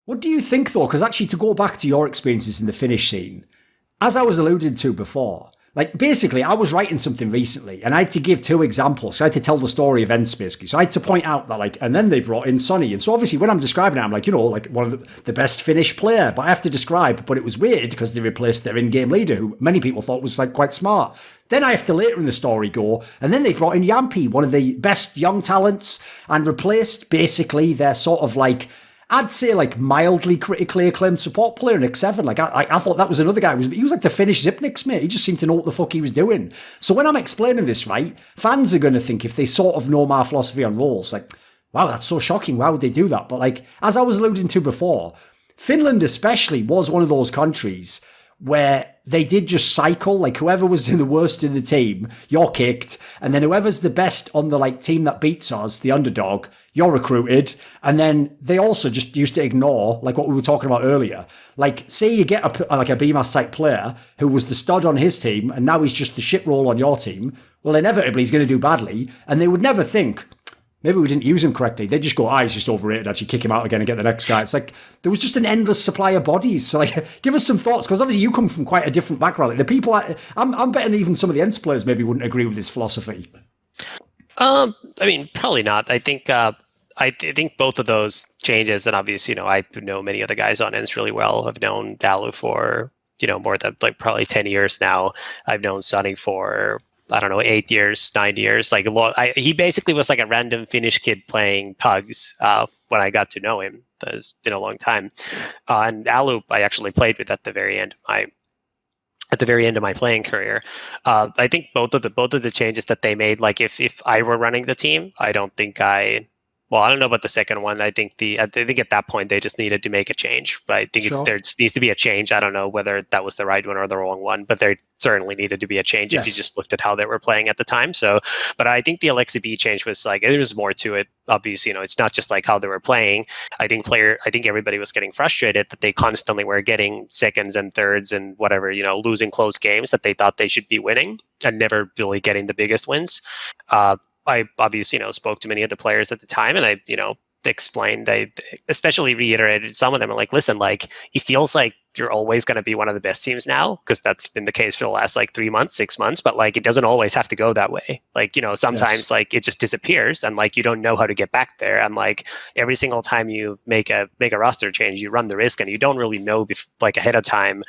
What do you think, though? Because actually, to go back to your experiences in the Finnish scene, as I was alluding to before, like basically, I was writing something recently, and I had to give two examples. So I had to tell the story of events, basically. So I had to point out that, like, and then they brought in Sonny. And so obviously, when I'm describing it, I'm like, like one of the best Finnish player. But I have to describe, but it was weird because they replaced their in-game leader, who many people thought was like quite smart. Then I have to later in the story go, and then they brought in Yampi, one of the best young talents, and replaced basically their sort of like, I'd say like mildly critically acclaimed support player Nick Seven. Like I thought that was another guy. He was like the Finnish Zipniks, mate. He just seemed to know what the fuck he was doing. So when I'm explaining this, right, fans are going to think, if they sort of know my philosophy on roles, like, wow, that's so shocking. Why would they do that? But like, as I was alluding to before, Finland especially was one of those countries where they did just cycle, like whoever was in the worst in the team, you're kicked, and then whoever's the best on the like team that beats us, the underdog, you're recruited. And then they also just used to ignore, like what we were talking about earlier, like say you get a BMAS type player who was the stud on his team and now he's just the shit roll on your team, well, inevitably he's going to do badly, and they would never think, maybe we didn't use him correctly. They just go, he's just overrated. Actually, kick him out again and get the next guy. It's like there was just an endless supply of bodies. So, like, give us some thoughts, because obviously you come from quite a different background. Like, the people, I'm betting even some of the Ents players maybe wouldn't agree with this philosophy. I mean, probably not. I think both of those changes, and obviously, I know many of the guys on Ents really well. I've known Dalu for more than like probably 10 years now. I've known Sonny for, I don't know, 8 years, 9 years. Like he basically was like a random Finnish kid playing pugs when I got to know him. It's been a long time. And Alu, I actually played with at the very end of my playing career. I think both of the changes that they made, like if I were running the team, I don't know about the second one. I think at that point they just needed to make a change. But I think there just needs to be a change. I don't know whether that was the right one or the wrong one, but there certainly needed to be a change if you just looked at how they were playing at the time. So, but I think the Alexi B change was like, there was more to it. Obviously, it's not just like how they were playing. I think everybody was getting frustrated that they constantly were getting seconds and thirds and whatever, losing close games that they thought they should be winning and never really getting the biggest wins. I obviously, spoke to many of the players at the time, and I, explained, I especially reiterated some of them. I'm like, listen, like, it feels like you're always going to be one of the best teams now, because that's been the case for the last like 3 months, 6 months, but like, it doesn't always have to go that way. Like, sometimes like it just disappears and like, you don't know how to get back there. And like every single time you make a roster change, you run the risk, and you don't really know like ahead of time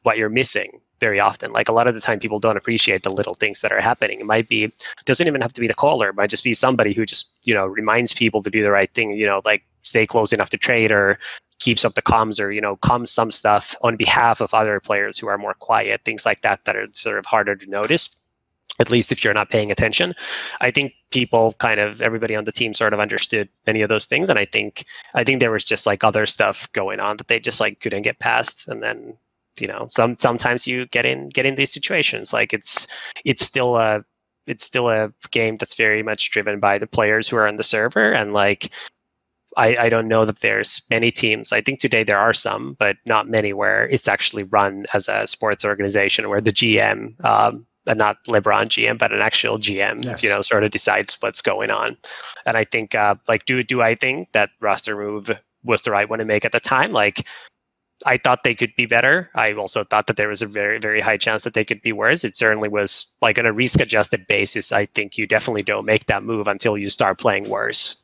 what you're missing. Very often, like a lot of the time, people don't appreciate the little things that are happening. It doesn't even have to be the caller. It might just be somebody who just reminds people to do the right thing. Like stay close enough to trade, or keeps up the comms, or comms some stuff on behalf of other players who are more quiet. Things like that are sort of harder to notice, at least if you're not paying attention. I think everybody on the team sort of understood many of those things, and I think there was just like other stuff going on that they just like couldn't get past, and then. Sometimes you get in these situations. Like it's still a game that's very much driven by the players who are on the server, and like I don't know that there's many teams. I think today there are some, but not many, where it's actually run as a sports organization where the GM, and not LeBron GM, but an actual GM, sort of decides what's going on. And I think do I think that roster move was the right one to make at the time? Like, I thought they could be better. I also thought that there was a very, very high chance that they could be worse. It certainly was, like, on a risk-adjusted basis, I think you definitely don't make that move until you start playing worse.